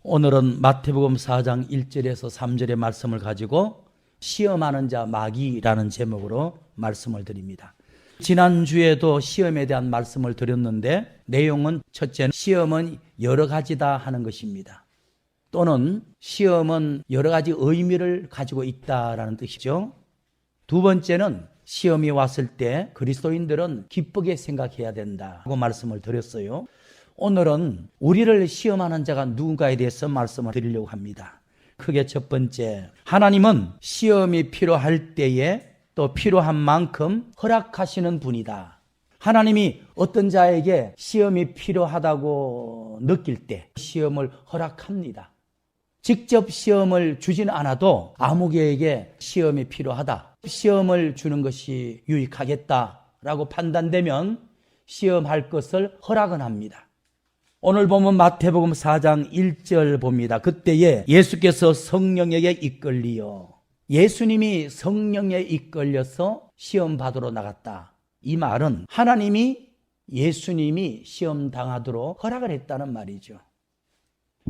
오늘은 마태복음 4장 1절에서 3절의 말씀을 가지고 시험하는 자 마귀라는 제목으로 말씀을 드립니다. 지난주에도 시험에 대한 말씀을 드렸는데 내용은 첫째는 시험은 여러 가지다 하는 것입니다. 또는 시험은 여러 가지 의미를 가지고 있다라는 뜻이죠. 두 번째는 시험이 왔을 때 그리스도인들은 기쁘게 생각해야 된다고 말씀을 드렸어요. 오늘은 우리를 시험하는 자가 누군가에 대해서 말씀을 드리려고 합니다. 크게 첫 번째, 하나님은 시험이 필요할 때에 또 필요한 만큼 허락하시는 분이다. 하나님이 어떤 자에게 시험이 필요하다고 느낄 때 시험을 허락합니다. 직접 시험을 주진 않아도 아무개에게 시험이 필요하다, 시험을 주는 것이 유익하겠다라고 판단되면 시험할 것을 허락은 합니다. 오늘 보면 마태복음 4장 1절 봅니다. 그때에 예수께서 성령에게 이끌리어, 예수님이 성령에 이끌려서 시험 받으러 나갔다. 이 말은 하나님이 예수님이 시험 당하도록 허락을 했다는 말이죠.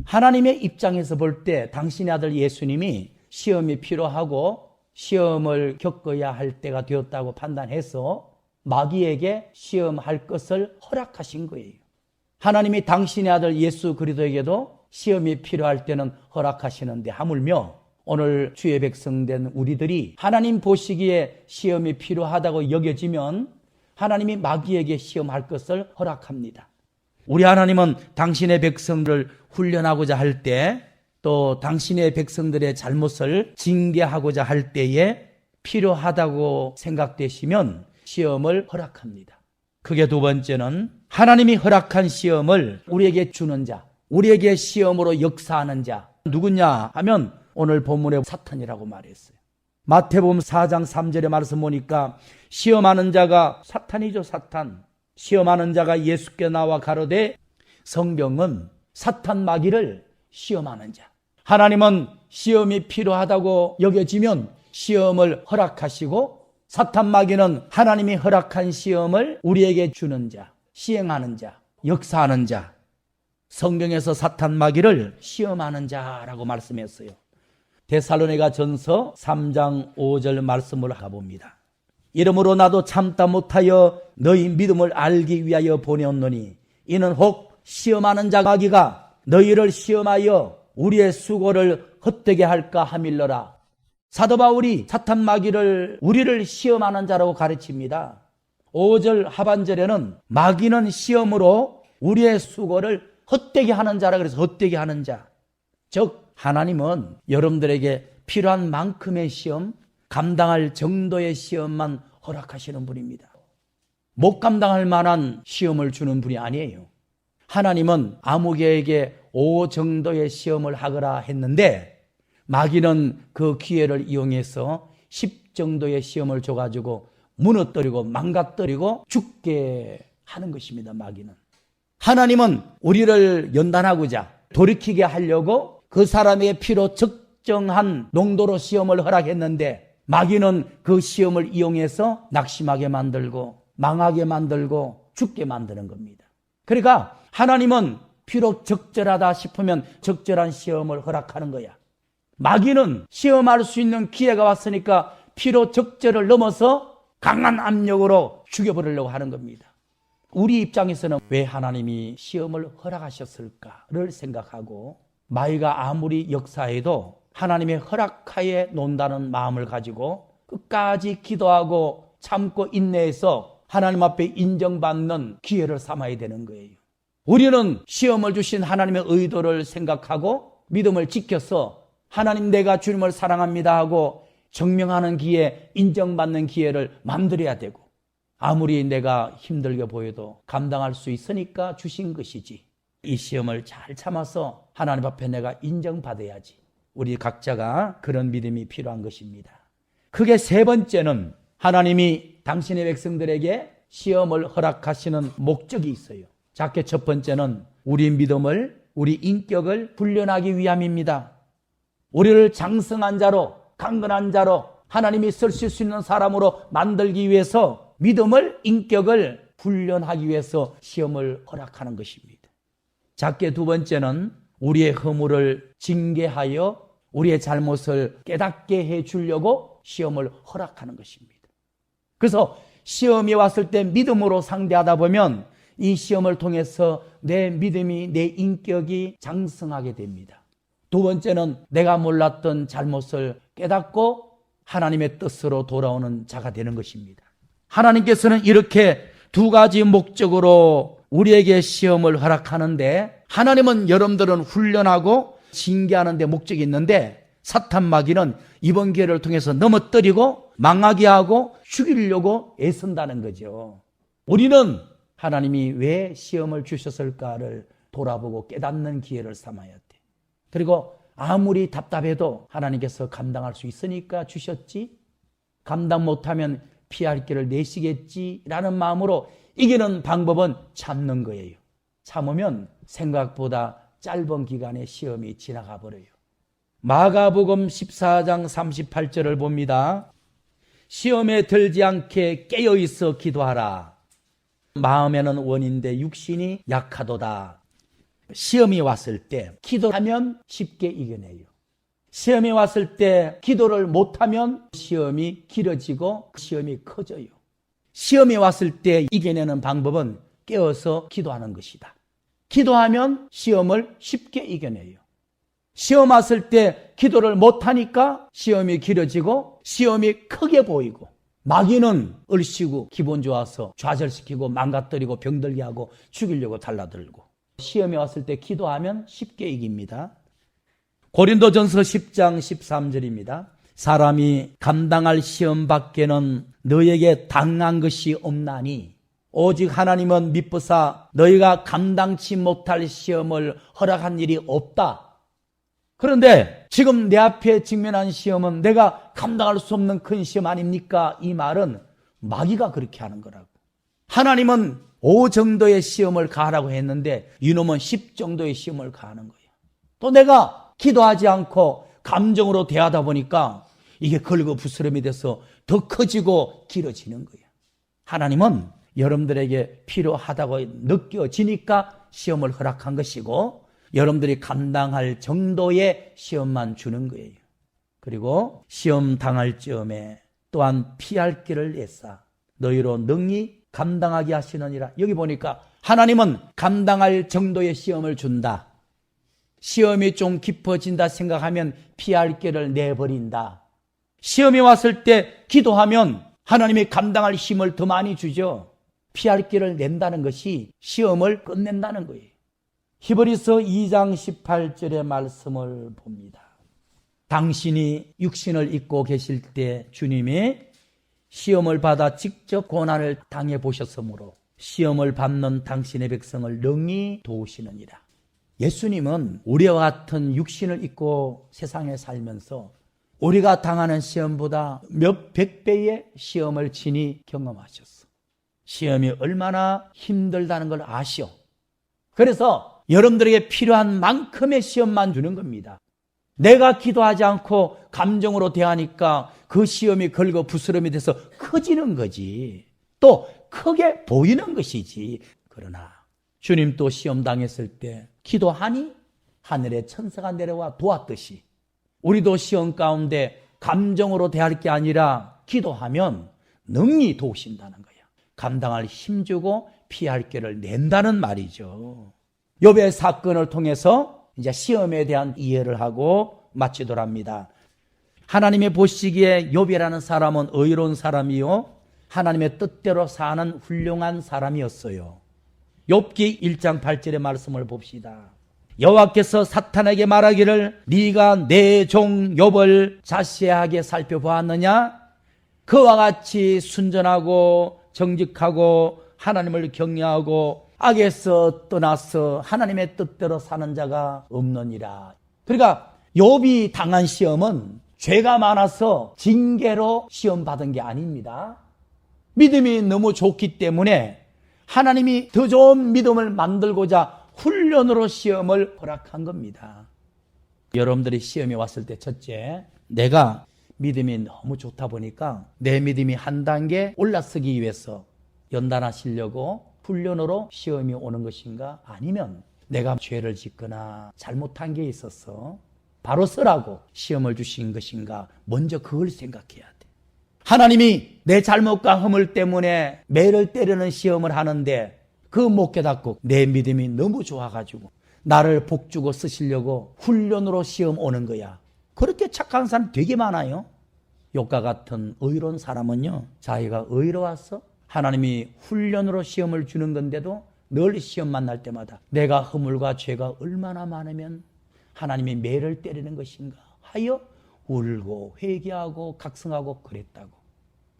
하나님의 입장에서 볼 때 당신의 아들 예수님이 시험이 필요하고 시험을 겪어야 할 때가 되었다고 판단해서 마귀에게 시험할 것을 허락하신 거예요. 하나님이 당신의 아들 예수 그리스도에게도 시험이 필요할 때는 허락하시는데 하물며 오늘 주의 백성된 우리들이 하나님 보시기에 시험이 필요하다고 여겨지면 하나님이 마귀에게 시험할 것을 허락합니다. 우리 하나님은 당신의 백성들을 훈련하고자 할 때, 또 당신의 백성들의 잘못을 징계하고자 할 때에 필요하다고 생각되시면 시험을 허락합니다. 크게 두 번째는 하나님이 허락한 시험을 우리에게 주는 자, 우리에게 시험으로 역사하는 자 누구냐 하면 오늘 본문의 사탄이라고 말했어요. 마태복음 4장 3절의 말씀 보니까 시험하는 자가 사탄이죠. 사탄. 시험하는 자가 예수께 나와 가로되, 성경은 사탄 마귀를 시험하는 자, 하나님은 시험이 필요하다고 여겨지면 시험을 허락하시고 사탄 마귀는 하나님이 허락한 시험을 우리에게 주는 자, 시행하는 자, 역사하는 자, 성경에서 사탄 마귀를 시험하는 자라고 말씀했어요. 데살로니가 전서 3장 5절 말씀을 가봅니다. 이러므로 나도 참다 못하여 너희 믿음을 알기 위하여 보내었노니 이는 혹 시험하는 자 마귀가 너희를 시험하여 우리의 수고를 헛되게 할까 함일러라. 사도 바울이 사탄 마귀를 우리를 시험하는 자라고 가르칩니다. 5절 하반절에는 마귀는 시험으로 우리의 수고를 헛되게 하는 자라 그래서 헛되게 하는 자. 즉 하나님은 여러분들에게 필요한 만큼의 시험, 감당할 정도의 시험만 허락하시는 분입니다. 못 감당할 만한 시험을 주는 분이 아니에요. 하나님은 아무개에게 5 정도의 시험을 하거라 했는데 마귀는 그 기회를 이용해서 10 정도의 시험을 줘가지고 무너뜨리고 망가뜨리고 죽게 하는 것입니다. 마귀는. 하나님은 우리를 연단하고자 돌이키게 하려고 그 사람의 피로 적정한 농도로 시험을 허락했는데 마귀는 그 시험을 이용해서 낙심하게 만들고 망하게 만들고 죽게 만드는 겁니다. 그러니까 하나님은 비록 적절하다 싶으면 적절한 시험을 허락하는 거야. 마귀는 시험할 수 있는 기회가 왔으니까 필요 적절을 넘어서 강한 압력으로 죽여버리려고 하는 겁니다. 우리 입장에서는 왜 하나님이 시험을 허락하셨을까를 생각하고 마귀가 아무리 역사해도 하나님의 허락하에 논다는 마음을 가지고 끝까지 기도하고 참고 인내해서 하나님 앞에 인정받는 기회를 삼아야 되는 거예요. 우리는 시험을 주신 하나님의 의도를 생각하고 믿음을 지켜서 하나님 내가 주님을 사랑합니다 하고 증명하는 기회, 인정받는 기회를 만들어야 되고 아무리 내가 힘들게 보여도 감당할 수 있으니까 주신 것이지 이 시험을 잘 참아서 하나님 앞에 내가 인정받아야지. 우리 각자가 그런 믿음이 필요한 것입니다. 크게 세 번째는 하나님이 당신의 백성들에게 시험을 허락하시는 목적이 있어요. 작게 첫 번째는 우리 믿음을, 우리 인격을 훈련하기 위함입니다. 우리를 장성한 자로, 강건한 자로 하나님이 쓰실 수 있는 사람으로 만들기 위해서 믿음을, 인격을 훈련하기 위해서 시험을 허락하는 것입니다. 작게 두 번째는 우리의 허물을 징계하여 우리의 잘못을 깨닫게 해주려고 시험을 허락하는 것입니다. 그래서 시험이 왔을 때 믿음으로 상대하다 보면 이 시험을 통해서 내 믿음이, 내 인격이 장성하게 됩니다. 두 번째는 내가 몰랐던 잘못을 깨닫고 하나님의 뜻으로 돌아오는 자가 되는 것입니다. 하나님께서는 이렇게 두 가지 목적으로 우리에게 시험을 허락하는데, 하나님은 여러분들은 훈련하고 징계하는 데 목적이 있는데, 사탄 마귀는 이번 기회를 통해서 넘어뜨리고 망하게 하고 죽이려고 애쓴다는 거죠. 우리는 하나님이 왜 시험을 주셨을까를 돌아보고 깨닫는 기회를 삼아야 돼. 그리고 아무리 답답해도 하나님께서 감당할 수 있으니까 주셨지, 감당 못하면 피할 길을 내시겠지라는 마음으로 이기는 방법은 참는 거예요. 참으면 생각보다 짧은 기간에 시험이 지나가 버려요. 마가복음 14장 38절을 봅니다. 시험에 들지 않게 깨어있어 기도하라. 마음에는 원인데 육신이 약하도다. 시험이 왔을 때 기도하면 쉽게 이겨내요. 시험이 왔을 때 기도를 못하면 시험이 길어지고 시험이 커져요. 시험이 왔을 때 이겨내는 방법은 깨어서 기도하는 것이다. 기도하면 시험을 쉽게 이겨내요. 시험 왔을 때 기도를 못하니까 시험이 길어지고 시험이 크게 보이고, 마귀는 얼씨구 기분 좋아서 좌절시키고 망가뜨리고 병들게 하고 죽이려고 달라들고, 시험이 왔을 때 기도하면 쉽게 이깁니다. 고린도전서 10장 13절입니다. 사람이 감당할 시험 밖에는 너에게 당한 것이 없나니 오직 하나님은 미쁘사 너희가 감당치 못할 시험을 허락한 일이 없다. 그런데 지금 내 앞에 직면한 시험은 내가 감당할 수 없는 큰 시험 아닙니까? 이 말은 마귀가 그렇게 하는 거라고. 하나님은 5 정도의 시험을 가하라고 했는데 이놈은 10 정도의 시험을 가하는 거예요. 또 내가 기도하지 않고 감정으로 대하다 보니까 이게 걸거부스럼이 돼서 더 커지고 길어지는 거예요. 하나님은 여러분들에게 필요하다고 느껴지니까 시험을 허락한 것이고, 여러분들이 감당할 정도의 시험만 주는 거예요. 그리고 시험 당할 즈음에 또한 피할 길을 내사 너희로 능히 감당하게 하시느니라. 여기 보니까 하나님은 감당할 정도의 시험을 준다. 시험이 좀 깊어진다 생각하면 피할 길을 내버린다. 시험이 왔을 때 기도하면 하나님이 감당할 힘을 더 많이 주죠. 피할 길을 낸다는 것이 시험을 끝낸다는 거예요. 히브리서 2장 18절의 말씀을 봅니다. 당신이 육신을 입고 계실 때 주님이 시험을 받아 직접 고난을 당해보셨으므로 시험을 받는 당신의 백성을 능히 도우시느니라. 예수님은 우리와 같은 육신을 입고 세상에 살면서 우리가 당하는 시험보다 몇 백 배의 시험을 친히 경험하셨어. 시험이 얼마나 힘들다는 걸 아시오. 그래서 여러분들에게 필요한 만큼의 시험만 주는 겁니다. 내가 기도하지 않고 감정으로 대하니까 그 시험이 걸거부스럼이 돼서 커지는 거지. 또 크게 보이는 것이지. 그러나 주님 또 시험 당했을 때 기도하니 하늘에 천사가 내려와 도왔듯이 우리도 시험 가운데 감정으로 대할 게 아니라 기도하면 능히 도우신다는 거예요. 감당할 힘 주고 피할 길을 낸다는 말이죠. 욥의 사건을 통해서 이제 시험에 대한 이해를 하고 마치도록 합니다. 하나님의 보시기에 욥이라는 사람은 의로운 사람이요 하나님의 뜻대로 사는 훌륭한 사람이었어요. 욥기 1장 8절의 말씀을 봅시다. 여호와께서 사탄에게 말하기를 네가 내 종 욥을 자세하게 살펴보았느냐? 그와 같이 순전하고 정직하고 하나님을 경외하고 악에서 떠나서 하나님의 뜻대로 사는 자가 없느니라. 그러니까 욥이 당한 시험은 죄가 많아서 징계로 시험 받은 게 아닙니다. 믿음이 너무 좋기 때문에 하나님이 더 좋은 믿음을 만들고자 훈련으로 시험을 허락한 겁니다. 여러분들이 시험이 왔을 때 첫째, 내가 믿음이 너무 좋다 보니까 내 믿음이 한 단계 올라서기 위해서 연단하시려고 훈련으로 시험이 오는 것인가? 아니면 내가 죄를 짓거나 잘못한 게 있었어. 바로 쓰라고 시험을 주신 것인가? 먼저 그걸 생각해야 돼. 하나님이 내 잘못과 허물 때문에 매를 때리는 시험을 하는데 그거 못 깨닫고 내 믿음이 너무 좋아가지고 나를 복주고 쓰시려고 훈련으로 시험 오는 거야. 그렇게 착한 사람 되게 많아요. 욥과 같은 의로운 사람은요, 자기가 의로워서 하나님이 훈련으로 시험을 주는 건데도 늘 시험 만날 때마다 내가 허물과 죄가 얼마나 많으면 하나님이 매를 때리는 것인가 하여 울고 회개하고 각성하고 그랬다고.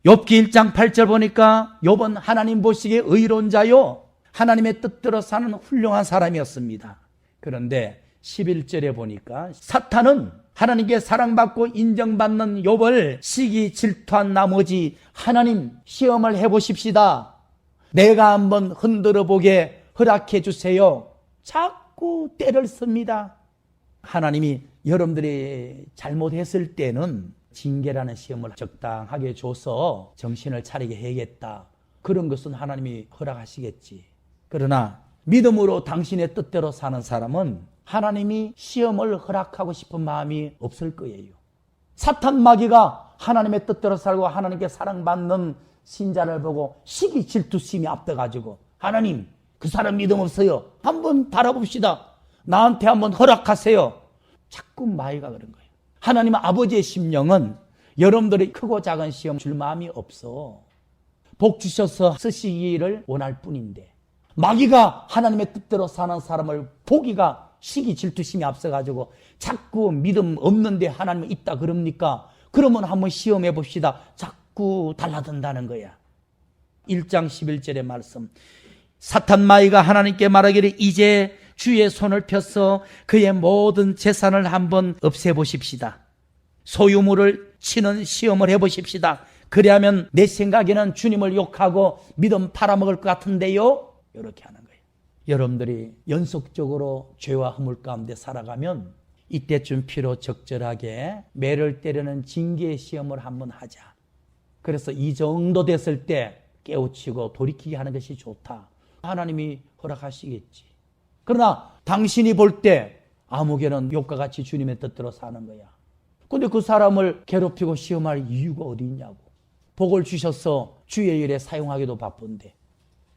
욥기 1장 8절 보니까 욥은 하나님 보시기에 의로운 자요, 하나님의 뜻대로 사는 훌륭한 사람이었습니다. 그런데 11절에 보니까 사탄은 하나님께 사랑받고 인정받는 욥을 시기 질투한 나머지 하나님 시험을 해보십시다. 내가 한번 흔들어 보게 허락해 주세요. 자꾸 때를 씁니다. 하나님이 여러분들이 잘못했을 때는 징계라는 시험을 적당하게 줘서 정신을 차리게 해야겠다. 그런 것은 하나님이 허락하시겠지. 그러나 믿음으로 당신의 뜻대로 사는 사람은 하나님이 시험을 허락하고 싶은 마음이 없을 거예요. 사탄 마귀가 하나님의 뜻대로 살고 하나님께 사랑받는 신자를 보고 시기 질투심이 앞서가지고 하나님 그 사람 믿음 없어요. 한번 바라봅시다. 나한테 한번 허락하세요. 자꾸 마귀가 그런 거예요. 하나님 아버지의 심령은 여러분들이 크고 작은 시험 줄 마음이 없어. 복 주셔서 쓰시기를 원할 뿐인데 마귀가 하나님의 뜻대로 사는 사람을 보기가 시기 질투심이 앞서가지고 자꾸 믿음 없는데 하나님은 있다 그럽니까? 그러면 한번 시험해 봅시다. 자꾸 달라든다는 거야. 1장 11절의 말씀. 사탄 마귀가 하나님께 말하기를 이제 주의 손을 펴서 그의 모든 재산을 한번 없애보십시다. 소유물을 치는 시험을 해보십시다. 그래야면 내 생각에는 주님을 욕하고 믿음 팔아먹을 것 같은데요. 이렇게 하는 거예요. 여러분들이 연속적으로 죄와 허물 가운데 살아가면 이때쯤 필요 적절하게 매를 때리는 징계의 시험을 한번 하자. 그래서 이 정도 됐을 때 깨우치고 돌이키게 하는 것이 좋다. 하나님이 허락하시겠지. 그러나 당신이 볼 때 아무개는 욥과 같이 주님의 뜻대로 사는 거야. 근데 그 사람을 괴롭히고 시험할 이유가 어디 있냐고. 복을 주셔서 주의 일에 사용하기도 바쁜데.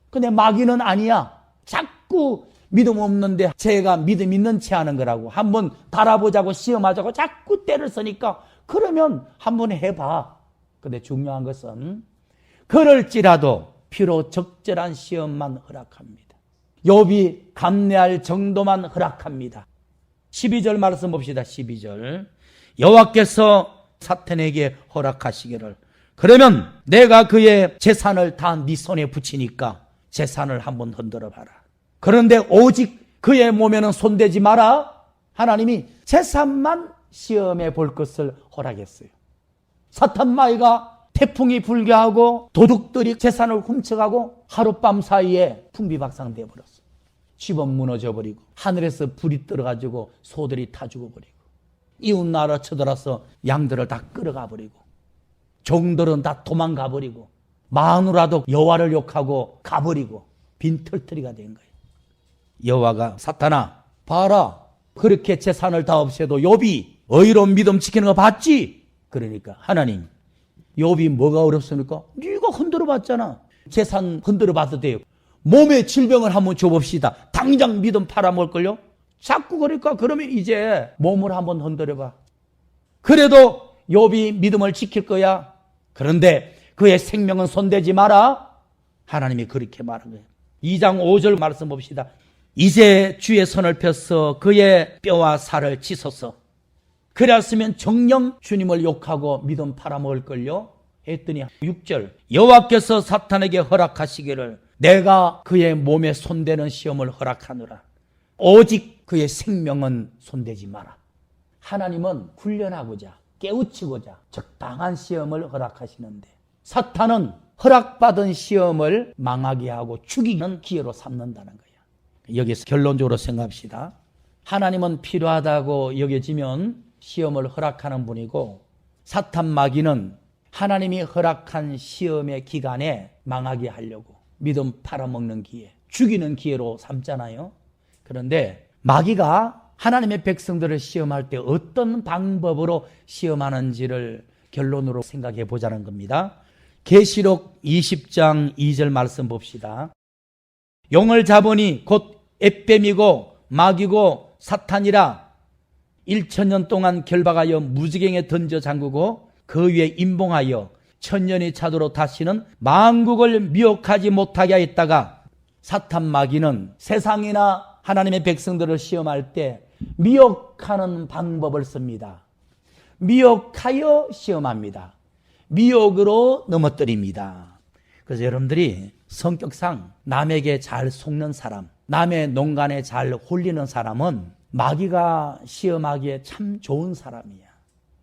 근데 마귀는 아니야. 자꾸 믿음 없는데 제가 믿음 있는 채 하는 거라고. 한번 달아보자고 시험하자고 자꾸 때를 쓰니까 그러면 한번 해봐. 근데 중요한 것은 그럴지라도 비록 적절한 시험만 허락합니다. 욥이 감내할 정도만 허락합니다. 12절 말씀 봅시다. 12절. 여호와께서 사탄에게 허락하시기를 그러면 내가 그의 재산을 다 네 손에 붙이니까 재산을 한번 흔들어 봐라. 그런데 오직 그의 몸에는 손대지 마라. 하나님이 재산만 시험해 볼 것을 허락했어요. 사탄 마귀가 태풍이 불게 하고 도둑들이 재산을 훔쳐가고 하룻밤 사이에 풍비박산돼 버렸어. 집은 무너져 버리고 하늘에서 불이 떨어가지고 소들이 타 죽어버리고 이웃 나라 쳐들어서 양들을 다 끌어가 버리고 종들은 다 도망가 버리고 마누라도 여호와를 욕하고 가버리고 빈털터리가 된 거예요. 여호와가 사탄아 봐라, 그렇게 재산을 다 없애도 욥이 의로운 믿음 지키는 거 봤지? 그러니까 하나님, 욥이 뭐가 어렵습니까? 네가 흔들어 봤잖아. 재산 흔들어 봐도 돼요. 몸에 질병을 한번 줘봅시다. 당장 믿음 팔아먹을걸요? 자꾸 그러니까 그러면 이제 몸을 한번 흔들어 봐. 그래도 욥이 믿음을 지킬 거야. 그런데 그의 생명은 손대지 마라. 하나님이 그렇게 말한 거예요. 2장 5절 말씀 봅시다. 이제 주의 손을 펴서 그의 뼈와 살을 찢어서 그랬으면 정녕 주님을 욕하고 믿음 팔아먹을걸요? 했더니 6절. 여호와께서 사탄에게 허락하시기를 내가 그의 몸에 손대는 시험을 허락하노라. 오직 그의 생명은 손대지 마라. 하나님은 훈련하고자 깨우치고자 적당한 시험을 허락하시는데 사탄은 허락받은 시험을 망하게 하고 죽이는 기회로 삼는다는 거예요. 여기서 결론적으로 생각합시다. 하나님은 필요하다고 여겨지면 시험을 허락하는 분이고 사탄 마귀는 하나님이 허락한 시험의 기간에 망하게 하려고 믿음 팔아먹는 기회, 죽이는 기회로 삼잖아요. 그런데 마귀가 하나님의 백성들을 시험할 때 어떤 방법으로 시험하는지를 결론으로 생각해 보자는 겁니다. 계시록 20장 2절 말씀 봅시다. 용을 잡으니 곧 햇뱀이고 마귀고 사탄이라 1000년 동안 결박하여 무지갱에 던져 잠그고 그 위에 임봉하여 천년이 차도록 다시는 만국을 미혹하지 못하게 하였다가 사탄 마귀는 세상이나 하나님의 백성들을 시험할 때 미혹하는 방법을 씁니다. 미혹하여 시험합니다. 미혹으로 넘어뜨립니다. 그래서 여러분들이 성격상 남에게 잘 속는 사람, 남의 농간에 잘 홀리는 사람은 마귀가 시험하기에 참 좋은 사람이야.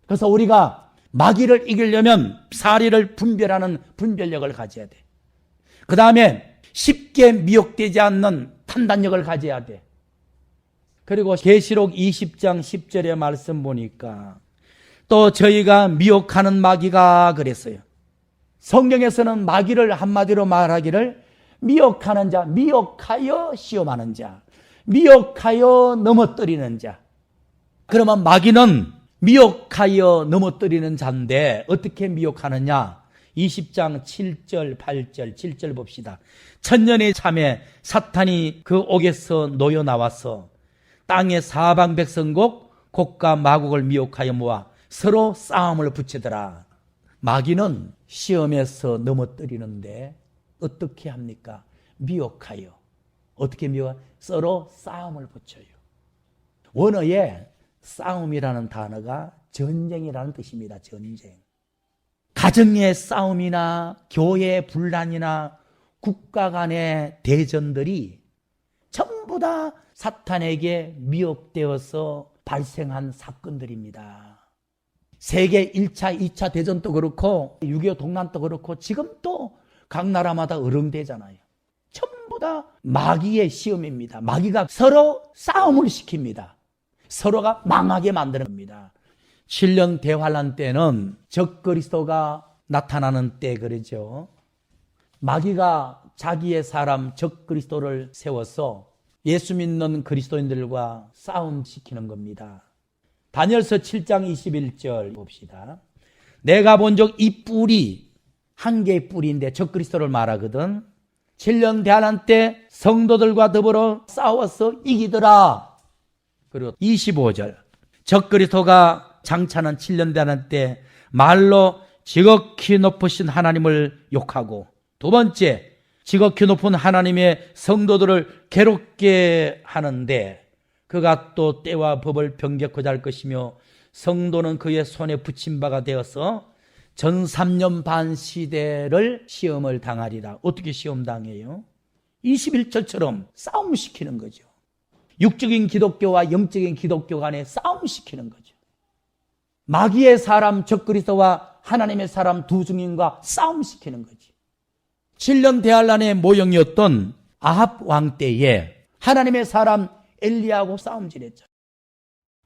그래서 우리가 마귀를 이기려면 사리를 분별하는 분별력을 가져야 돼. 그 다음에 쉽게 미혹되지 않는 판단력을 가져야 돼. 그리고 계시록 20장 10절의 말씀 보니까 또 저희가 미혹하는 마귀가 그랬어요. 성경에서는 마귀를 한마디로 말하기를 미혹하는 자, 미혹하여 시험하는 자, 미혹하여 넘어뜨리는 자. 그러면 마귀는 미혹하여 넘어뜨리는 자인데 어떻게 미혹하느냐? 20장 7절, 8절, 7절 봅시다. 천년의 참에 사탄이 그 옥에서 놓여 나와서 땅의 사방 백성국 곡과 마곡을 미혹하여 모아 서로 싸움을 붙이더라. 마귀는 시험에서 넘어뜨리는데 어떻게 합니까? 미혹하여. 어떻게 미혹하여? 서로 싸움을 붙여요. 원어에 싸움이라는 단어가 전쟁이라는 뜻입니다. 전쟁. 가정의 싸움이나 교회 분란이나 국가 간의 대전들이 전부 다 사탄에게 미혹되어서 발생한 사건들입니다. 세계 1차, 2차 대전도 그렇고 6.25 동란도 그렇고 지금 또 각 나라마다 어른되잖아요. 전부 다 마귀의 시험입니다. 마귀가 서로 싸움을 시킵니다. 서로가 망하게 만드는 겁니다. 7년 대환란 때는 적그리스도가 나타나는 때 그러죠. 마귀가 자기의 사람 적그리스도를 세워서 예수 믿는 그리스도인들과 싸움시키는 겁니다. 다니엘서 7장 21절 봅시다. 내가 본 적 이 뿔이 한 개의 뿔인데 적그리스도를 말하거든. 7년 대환란 때 성도들과 더불어 싸워서 이기더라. 그리고 25절 적그리스도가 장차는 7년 대환란 때 말로 지극히 높으신 하나님을 욕하고, 두 번째 지극히 높은 하나님의 성도들을 괴롭게 하는데 그가 또 때와 법을 변개코자 할 것이며 성도는 그의 손에 붙인 바가 되어서 전 3년 반 시대를 시험을 당하리라. 어떻게 시험 당해요? 21절처럼 싸움시키는 거죠. 육적인 기독교와 영적인 기독교 간에 싸움시키는 거죠. 마귀의 사람 적그리스도와 하나님의 사람 두 증인과 싸움시키는 거지. 7년 대환란의 모형이었던 아합 왕 때에 하나님의 사람 엘리야하고 싸움질했죠.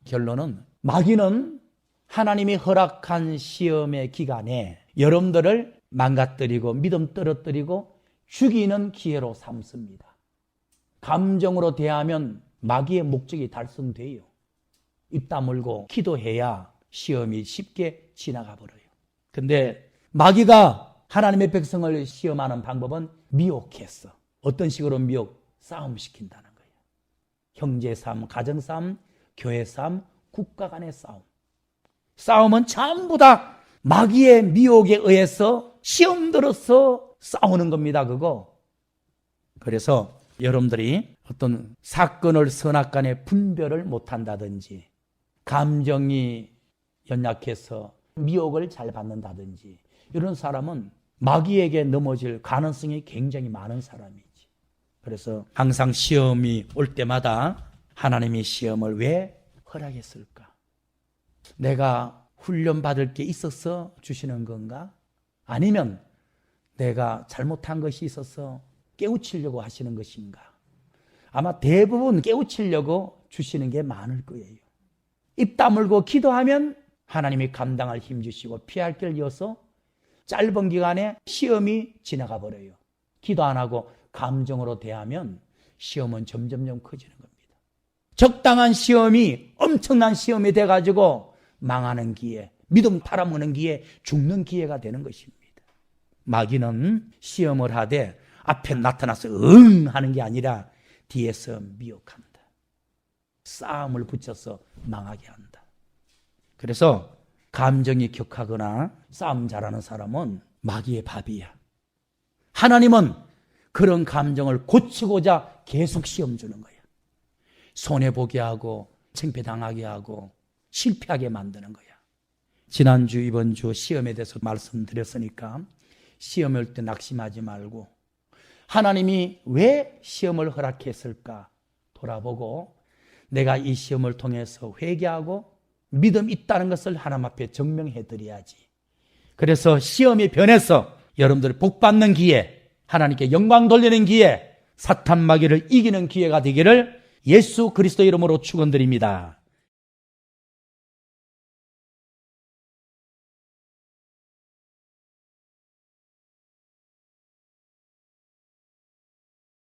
결론은 마귀는 하나님이 허락한 시험의 기간에 여러분들을 망가뜨리고 믿음 떨어뜨리고 죽이는 기회로 삼습니다. 감정으로 대하면 마귀의 목적이 달성돼요. 입 다물고 기도해야 시험이 쉽게 지나가 버려요. 근데 마귀가 하나님의 백성을 시험하는 방법은 미혹했어. 어떤 식으로 미혹? 싸움시킨다는 거예요. 형제 싸움, 가정 싸움, 교회 싸움, 국가 간의 싸움. 싸움은 전부 다 마귀의 미혹에 의해서 시험 들어서 싸우는 겁니다. 그거. 그래서 여러분들이 어떤 사건을 선악간에 분별을 못한다든지 감정이 연약해서 미혹을 잘 받는다든지 이런 사람은 마귀에게 넘어질 가능성이 굉장히 많은 사람이지. 그래서 항상 시험이 올 때마다 하나님이 시험을 왜 허락했을까? 내가 훈련받을 게 있어서 주시는 건가? 아니면 내가 잘못한 것이 있어서 깨우치려고 하시는 것인가? 아마 대부분 깨우치려고 주시는 게 많을 거예요. 입 다물고 기도하면 하나님이 감당할 힘 주시고 피할 길 이어서 짧은 기간에 시험이 지나가 버려요. 기도 안 하고 감정으로 대하면 시험은 점점점 커지는 겁니다. 적당한 시험이 엄청난 시험이 돼가지고 망하는 기회, 믿음 팔아먹는 기회, 죽는 기회가 되는 것입니다. 마귀는 시험을 하되 앞에 나타나서 응 하는 게 아니라 뒤에서 미혹한다. 싸움을 붙여서 망하게 한다. 그래서 감정이 격하거나 싸움 잘하는 사람은 마귀의 밥이야. 하나님은 그런 감정을 고치고자 계속 시험 주는 거야. 손해보게 하고 창피당하게 하고 실패하게 만드는 거야. 지난주 이번 주 시험에 대해서 말씀드렸으니까 시험을 올 때 낙심하지 말고 하나님이 왜 시험을 허락했을까 돌아보고 내가 이 시험을 통해서 회개하고 믿음 있다는 것을 하나님 앞에 증명해 드려야지. 그래서 시험이 변해서 여러분들이 복받는 기회, 하나님께 영광 돌리는 기회, 사탄 마귀를 이기는 기회가 되기를 예수 그리스도 이름으로 축원드립니다.